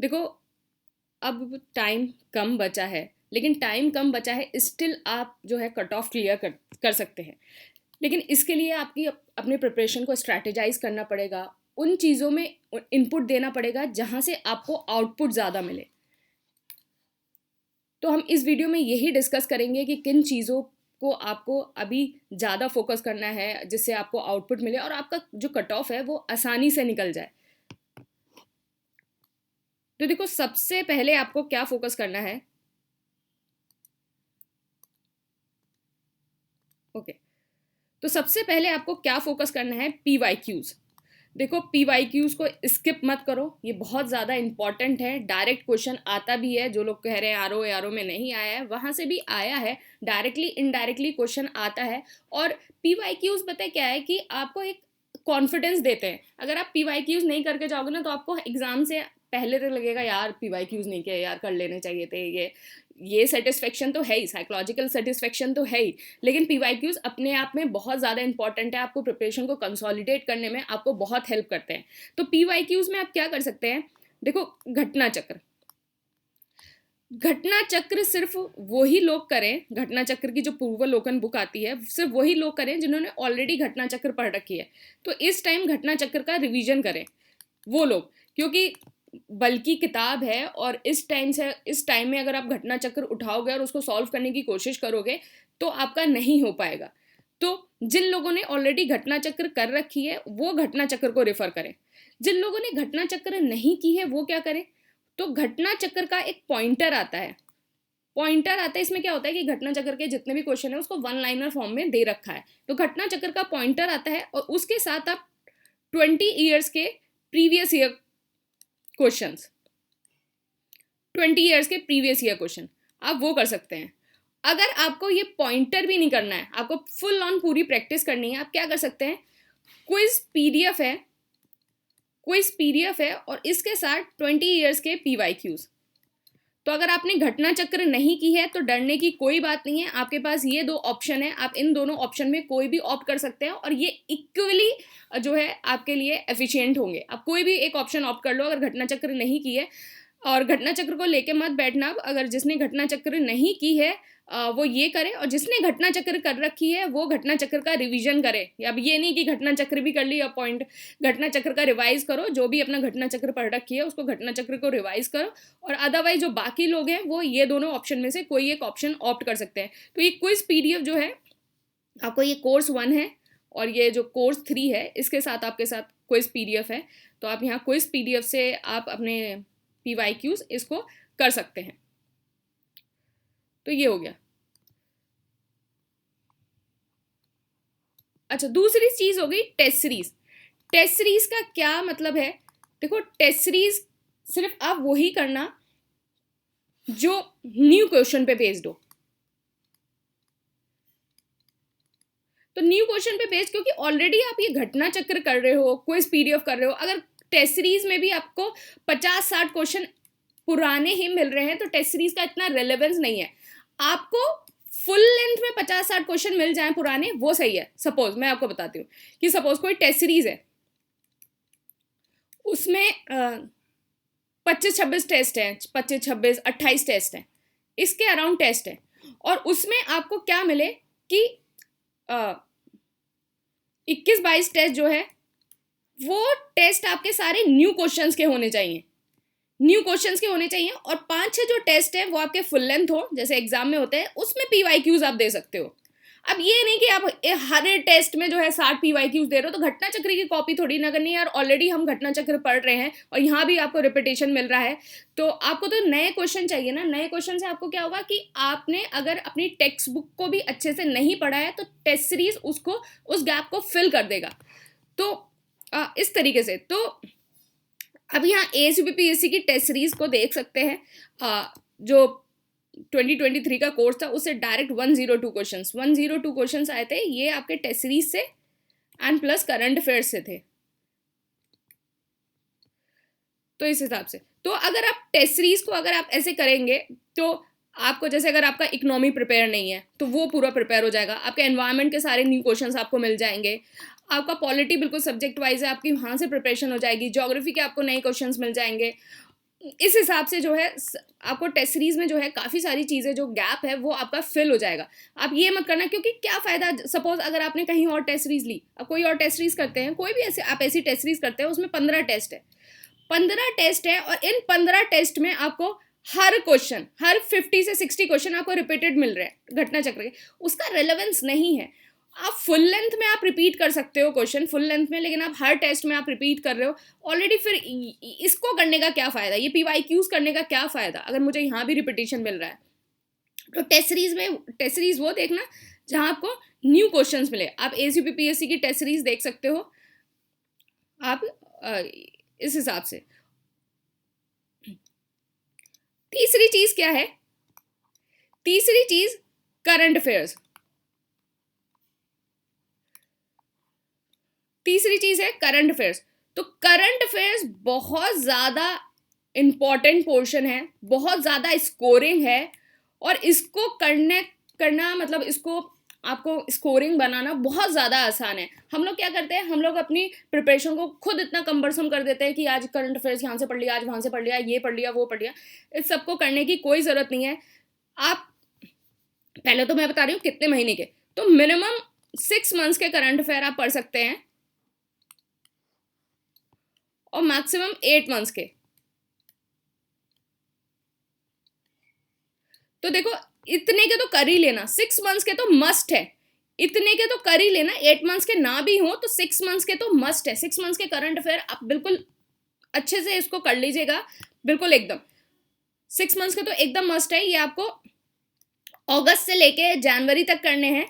देखो, अब टाइम कम बचा है, लेकिन टाइम कम बचा है, स्टिल आप जो है कट ऑफ क्लियर कर सकते हैं। लेकिन इसके लिए आपकी अपने प्रिपरेशन को स्ट्रैटेजाइज करना पड़ेगा, उन चीज़ों में इनपुट देना पड़ेगा जहाँ से आपको आउटपुट ज़्यादा मिले। तो हम इस वीडियो में यही डिस्कस करेंगे कि किन चीज़ों को आपको अभी ज़्यादा फोकस करना है जिससे आपको आउटपुट मिले और आपका जो कट ऑफ है वो आसानी से निकल जाए। तो देखो, सबसे पहले आपको क्या फोकस करना है। ओके, तो सबसे पहले आपको क्या फोकस करना है, PYQs। देखो, PYQs को स्किप मत करो, ये बहुत ज़्यादा इंपॉर्टेंट है। डायरेक्ट क्वेश्चन आता भी है, जो लोग कह रहे हैं आरओ में नहीं आया है, वहाँ से भी आया है। डायरेक्टली इनडायरेक्टली क्वेश्चन आता है। और PYQs पता है क्या है कि आपको एक कॉन्फिडेंस देते हैं। अगर आप PYQs नहीं करके जाओगे ना, तो आपको एग्जाम से पहले तो लगेगा यार PYQs नहीं किए, यार कर लेने चाहिए थे। ये सेटिस्फेक्शन तो है ही, साइकोलॉजिकल सेटिस्फेक्शन तो है ही, लेकिन PYQs अपने आप में बहुत ज़्यादा इंपॉर्टेंट है। आपको प्रिपरेशन को कंसोलिडेट करने में आपको बहुत हेल्प करते हैं। तो PYQs में आप क्या कर सकते हैं, देखो, घटना चक्र। घटना चक्र सिर्फ वही लोग करें, घटना चक्र की जो पूर्वावलोकन बुक आती है, सिर्फ वही लोग करें जिन्होंने ऑलरेडी घटना चक्र पढ़ रखी है। तो इस टाइम घटना चक्र का रिवीजन करें वो लोग, क्योंकि बल्कि किताब है और इस टाइम में अगर आप घटना चक्र उठाओगे और उसको सॉल्व करने की कोशिश करोगे तो आपका नहीं हो पाएगा। तो जिन लोगों ने ऑलरेडी घटना चक्र कर रखी है वो घटना चक्र को रेफर करें। जिन लोगों ने घटना चक्र नहीं की है वो क्या करें, तो घटना चक्र का एक पॉइंटर आता है। इसमें क्या होता है कि घटना चक्र के जितने भी क्वेश्चन है उसको वन लाइनर फॉर्म में दे रखा है। तो घटना चक्र का पॉइंटर आता है और उसके साथ आप 20 ईयर्स के प्रीवियस ईयर क्वेश्चंस 20 ईयर्स के प्रीवियस ईयर क्वेश्चन आप वो कर सकते हैं। अगर आपको ये पॉइंटर भी नहीं करना है, आपको फुल ऑन पूरी प्रैक्टिस करनी है, आप क्या कर सकते हैं, क्विज पीडीएफ है और इसके साथ 20 ईयर्स के PYQs। तो अगर आपने घटना चक्र नहीं की है तो डरने की कोई बात नहीं है, आपके पास ये दो ऑप्शन है, आप इन दोनों ऑप्शन में कोई भी ऑप्ट कर सकते हैं और ये इक्वली जो है आपके लिए एफिशिएंट होंगे। आप कोई भी एक ऑप्शन ऑप्ट कर लो अगर घटना चक्र नहीं की है। और घटना चक्र को लेके मत बैठना, अगर जिसने घटना चक्र नहीं की है वो ये करे, और जिसने घटना चक्र कर रखी है वो घटना चक्र का रिवीजन करे। अब ये नहीं कि घटना चक्र भी कर ली, अब पॉइंट घटना चक्र का रिवाइज करो, जो भी अपना घटना चक्र पढ़ रखी है उसको घटना चक्र को रिवाइज करो। और अदरवाइज जो बाकी लोग हैं वो ये दोनों ऑप्शन में से कोई एक ऑप्शन ऑप्ट कर सकते हैं। तो ये क्विज PDF जो है आपको, ये कोर्स 1 है और ये जो कोर्स 3 है इसके साथ आपके साथ क्विज PDF है। तो आप यहाँ क्विज PDF से आप अपने PYQs इसको कर सकते हैं। तो ये हो गया। अच्छा, दूसरी चीज हो गई टेस्ट सीरीज। टेस्ट सीरीज का क्या मतलब है, देखो, टेस्ट सीरीज सिर्फ आप वही करना जो न्यू क्वेश्चन पे बेस्ड हो। तो न्यू क्वेश्चन पे बेस्ड, क्योंकि ऑलरेडी आप ये घटना चक्र कर रहे हो, क्विज PDF कर रहे हो, अगर टेस्ट सीरीज में भी आपको 50-60 क्वेश्चन पुराने ही मिल रहे हैं तो टेस्ट सीरीज का इतना रेलेवेंस नहीं है। आपको फुल लेंथ में 50-60 क्वेश्चन मिल जाएं पुराने, वो सही है। सपोज मैं आपको बताती हूँ कि सपोज कोई टेस्ट सीरीज है, उसमें 25-26 टेस्ट हैं, 25-26-28 टेस्ट हैं, इसके अराउंड टेस्ट है, और उसमें आपको क्या मिले कि 21-22 टेस्ट जो है वो टेस्ट आपके सारे न्यू क्वेश्चंस के होने चाहिए, और 5-6 जो टेस्ट है वो आपके फुल लेंथ हो, जैसे एग्जाम में होते हैं, उसमें PYQs आप दे सकते हो। अब ये नहीं कि आप हर टेस्ट में जो है 60 PYQs दे रहे हो, तो घटना चक्र की कॉपी थोड़ी ना करनी है यार, ऑलरेडी हम घटना चक्र पढ़ रहे हैं और यहाँ भी आपको रिपीटेशन मिल रहा है। तो आपको तो नए क्वेश्चन चाहिए ना। नए क्वेश्चन से आपको क्या होगा कि आपने अगर अपनी टेक्स्ट बुक को भी अच्छे से नहीं पढ़ा है तो टेस्ट सीरीज उसको उस गैप को फिल कर देगा। तो इस तरीके से तो अब यहाँ ASUPPSC की टेस्ट सीरीज को देख सकते हैं। जो 2023 का कोर्स था उससे डायरेक्ट 102 क्वेश्चंस आए थे, ये आपके टेस्ट सीरीज से एंड प्लस करंट अफेयर्स से थे। तो इस हिसाब से तो अगर आप टेस्ट सीरीज को अगर आप ऐसे करेंगे तो आपको, जैसे अगर आपका इकोनॉमी प्रिपेयर नहीं है तो वो पूरा प्रिपेयर हो जाएगा, आपके एनवायरनमेंट के सारे न्यू क्वेश्चंस आपको मिल जाएंगे, आपका पॉलिटी बिल्कुल सब्जेक्ट वाइज है, आपकी वहाँ से प्रिपरेशन हो जाएगी, ज्योग्राफी के आपको नए क्वेश्चंस मिल जाएंगे, इस हिसाब से जो है आपको टेस्ट सीरीज में जो है काफ़ी सारी चीज़ें, जो गैप है वो आपका फिल हो जाएगा। आप ये मत करना, क्योंकि क्या फ़ायदा, सपोज अगर आपने कहीं और टेस्ट सीरीज ली, अब कोई और टेस्ट सीरीज करते हैं, कोई भी ऐसे आप ऐसी टेस्ट सीरीज करते हैं, उसमें 15 टेस्ट है, 15 टेस्ट है, और इन 15 टेस्ट में आपको हर क्वेश्चन, हर 50 से 60 क्वेश्चन आपको रिपीटेड मिल रहे हैं घटना चक्र के, उसका रेलेवेंस नहीं है। आप फुल लेंथ में आप रिपीट कर सकते हो क्वेश्चन फुल लेंथ में, लेकिन आप हर टेस्ट में आप रिपीट कर रहे हो ऑलरेडी, फिर इसको करने का क्या फ़ायदा, ये PYQs करने का क्या फ़ायदा अगर मुझे यहाँ भी रिपीटेशन मिल रहा है। तो टेस्ट सीरीज में, टेस्ट सीरीज वो देखना जहाँ आपको न्यू क्वेश्चंस मिले। आप ACPPSC की टेस्ट सीरीज देख सकते हो आप इस हिसाब से। तीसरी चीज क्या है, तीसरी चीज करंट अफेयर्स। तीसरी चीज है करंट अफेयर्स। तो करंट अफेयर्स बहुत ज्यादा इंपॉर्टेंट पोर्शन है, बहुत ज्यादा स्कोरिंग है, और इसको करना मतलब इसको आपको स्कोरिंग बनाना बहुत ज़्यादा आसान है। हम लोग क्या करते हैं, हम लोग अपनी प्रिपरेशन को खुद इतना कम्बरसम कर देते हैं कि आज करंट अफेयर्स यहाँ से पढ़ लिया, आज वहाँ से पढ़ लिया, ये पढ़ लिया, वो पढ़ लिया। इस सबको करने की कोई ज़रूरत नहीं है। आप पहले तो मैं बता रही हूँ कितने महीने के, तो मिनिमम 6 मंथ्स के करंट अफेयर आप पढ़ सकते हैं, और मैक्सिमम 8 मंथ्स के। तो देखो, इतने के तो कर ही लेना, 6 मंथ्स के तो मस्ट है, इतने के तो कर ही लेना। 8 मंथ्स के ना भी हो तो 6 मंथ्स के तो मस्ट है। 6 मंथ्स के करंट अफेयर आप बिल्कुल अच्छे से इसको कर लीजिएगा, बिल्कुल एकदम। 6 मंथ्स के तो एकदम मस्ट है। ये आपको अगस्त से लेके जनवरी तक करने हैं।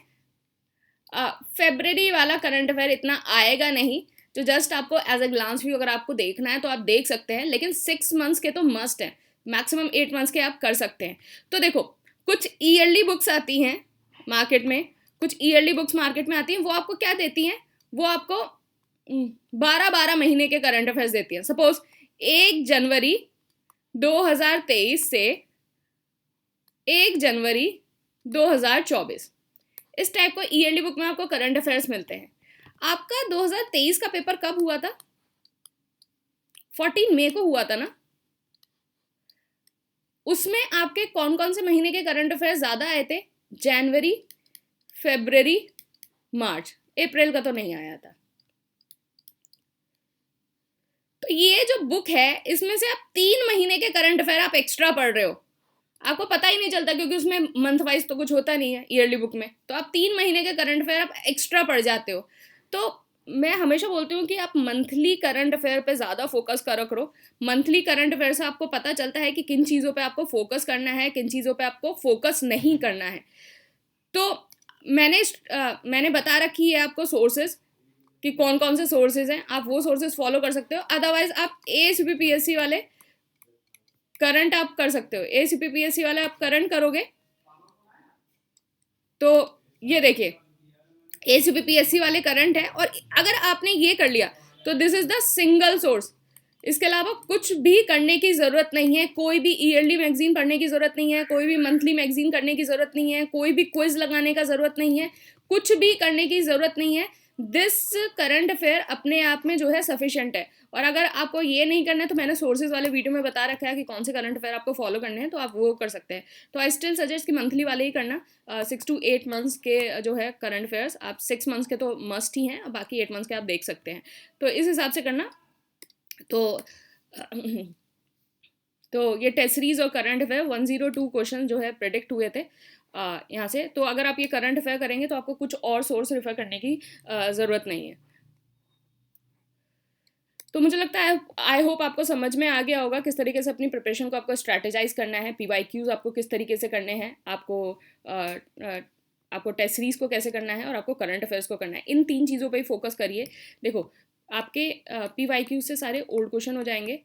फेब्रवरी वाला करंट अफेयर इतना आएगा नहीं, तो जस्ट आपको एज अ ग्लांस व्यू अगर आपको देखना है तो आप देख सकते हैं, लेकिन 6 मंथ्स के तो मस्ट है, मैक्सिमम 8 मंथ्स के आप कर सकते हैं। तो देखो, कुछ ईयरली बुक्स आती हैं मार्केट में, कुछ ईयरली बुक्स मार्केट में आती हैं, वो आपको क्या देती हैं, वो आपको 12-12 महीने के करंट अफेयर्स देती हैं। सपोज 1 जनवरी 2023 से 1 जनवरी 2024, इस टाइप को ईयरली बुक में आपको करंट अफेयर्स मिलते हैं। आपका 2023 का पेपर कब हुआ था, 14 मई को हुआ था ना। उसमें आपके कौन कौन से महीने के करंट अफेयर्स ज्यादा आए थे, जनवरी, फरवरी, मार्च, अप्रैल का तो नहीं आया था। तो ये जो बुक है, इसमें से आप 3 महीने के करंट अफेयर आप एक्स्ट्रा पढ़ रहे हो, आपको पता ही नहीं चलता, क्योंकि उसमें मंथ वाइज तो कुछ होता नहीं है ईयरली बुक में। तो आप 3 महीने के करंट अफेयर आप एक्स्ट्रा पढ़ जाते हो। तो मैं हमेशा बोलती हूँ कि आप मंथली करंट अफेयर पे ज़्यादा फोकस करो। मंथली करंट अफेयर से आपको पता चलता है कि किन चीज़ों पे आपको फोकस करना है, किन चीज़ों पे आपको फोकस नहीं करना है। तो मैंने बता रखी है आपको सोर्सेज कि कौन कौन से सोर्सेज हैं, आप वो सोर्सेज फॉलो कर सकते हो। अदरवाइज आप ACPPSC वाले करंट आप कर सकते हो। ACPPSC वाले आप करंट करोगे तो ये देखिए, ACPPSC वाले करंट है, और अगर आपने ये कर लिया तो this is the single source. इसके अलावा कुछ भी करने की ज़रूरत नहीं है, कोई भी ईयरली मैगजीन पढ़ने की ज़रूरत नहीं है, कोई भी मंथली मैगजीन करने की ज़रूरत नहीं है, कोई भी क्विज लगाने का ज़रूरत नहीं है, कुछ भी करने की ज़रूरत नहीं है। दिस करंट अफेयर अपने आप में जो है सफिशेंट है। और अगर आपको ये नहीं करना है, तो मैंने सोर्सेज वाले वीडियो में बता रखा है कि कौन से करंट अफेयर आपको फॉलो करने हैं, तो आप वो कर सकते हैं। तो आई स्टिल सजेस्ट कि मंथली वाले ही करना। 6 to 8 मंथ्स के जो है करंट अफेयर्स, आप 6 मंथ्स के तो मस्ट ही हैं, बाकी 8 मंथ्स के आप देख सकते हैं। तो इस हिसाब से करना। तो ये टेस्ट सीरीज और करंट अफेयर 102 क्वेश्चन जो है प्रेडिक्ट हुए थे यहाँ से। तो अगर आप ये करंट अफेयर करेंगे तो आपको कुछ और सोर्स रेफर करने की ज़रूरत नहीं है। तो मुझे लगता है, आई होप आपको समझ में आ गया होगा किस तरीके से अपनी प्रिपरेशन को आपको स्ट्रैटेजाइज करना है, PYQs आपको किस तरीके से करने हैं, आपको टेस्ट सीरीज को कैसे करना है, और आपको करंट अफेयर्स को करना है। इन 3 चीज़ों पे ही फोकस करिए। देखो, आपके PYQs से सारे ओल्ड क्वेश्चन हो जाएंगे,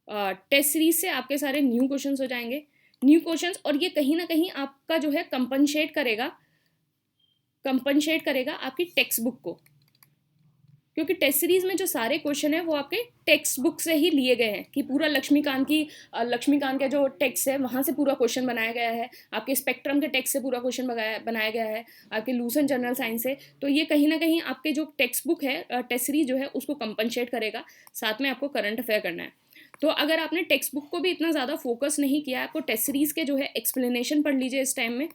टेस्ट सीरीज से आपके सारे न्यू क्वेश्चंस हो जाएंगे, न्यू क्वेश्चंस, और ये कहीं ना कहीं आपका जो है कंपनशेट करेगा आपकी टेक्स्ट बुक को। क्योंकि टेस्ट सीरीज में जो सारे क्वेश्चन है वो आपके टेक्स्ट बुक से ही लिए गए हैं, कि पूरा लक्ष्मीकांत का जो टेक्स्ट है वहाँ से पूरा क्वेश्चन बनाया गया है, आपके स्पेक्ट्रम के टेक्स्ट से पूरा क्वेश्चन बनाया गया है, आपके लूसेंट जनरल साइंस से। तो ये कहीं ना कहीं आपके जो टेक्स्ट बुक है, टेस्ट सीरीज जो है उसको कंपनसेट करेगा। साथ में आपको करंट अफेयर करना है। तो अगर आपने टेक्स्ट बुक को भी इतना ज़्यादा फोकस नहीं किया, आपको टेस्ट सीरीज के जो है एक्सप्लेनेशन पढ़ लीजिए, इस टाइम में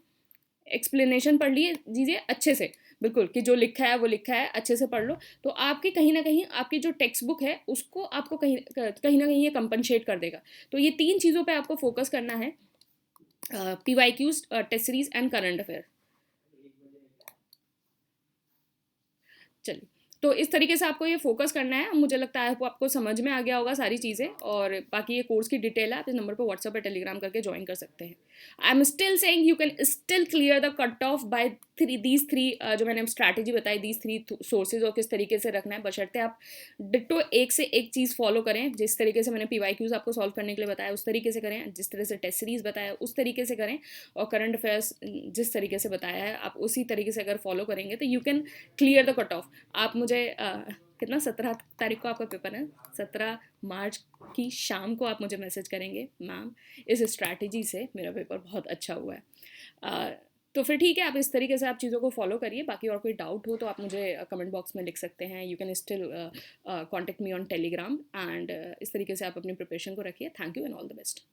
एक्सप्लेनेशन पढ़ दीजिए अच्छे से, बिल्कुल, कि जो लिखा है वो लिखा है, अच्छे से पढ़ लो। तो आपकी कहीं ना कहीं आपकी जो टेक्स्ट बुक है उसको आपको कहीं कहीं ना कहीं ये कंपनसेट कर देगा। तो ये 3 चीज़ों पे आपको फोकस करना है, PYQs, test series and current affair. चलिए, तो इस तरीके से आपको ये फोकस करना है। मुझे लगता है आपको समझ में आ गया होगा सारी चीज़ें, और बाकी ये कोर्स की डिटेल है, आप इस नंबर पर व्हाट्सएप या टेलीग्राम करके ज्वाइन कर सकते हैं। I am still saying you can still clear the cut off by these three, जो मैंने स्ट्रैटेजी बताई, दीज 3 सोर्सेज, और किस तरीके से रखना है, बशर्ते आप डिट्टो एक से एक चीज़ फॉलो करें। जिस तरीके से मैंने PYQs आपको सॉल्व करने के लिए बताया उस तरीके से करें, जिस तरह से टेस्ट सीरीज बताया उस तरीके से करें, और करंट अफेयर्स जिस तरीके से बताया है आप उसी तरीके से अगर फॉलो करेंगे तो you can clear the cut of. आप मुझे कितना 17 तारीख को आपका पेपर है, 17 मार्च की शाम को आप मुझे मैसेज करेंगे, मैम इस स्ट्रैटेजी से मेरा पेपर बहुत अच्छा हुआ है। तो फिर ठीक है, आप इस तरीके से आप चीज़ों को फॉलो करिए। बाकी और कोई डाउट हो तो आप मुझे कमेंट बॉक्स में लिख सकते हैं। You can still contact me on Telegram, and इस तरीके से आप अपनी प्रिपरेशन को रखिए। Thank you and all the best.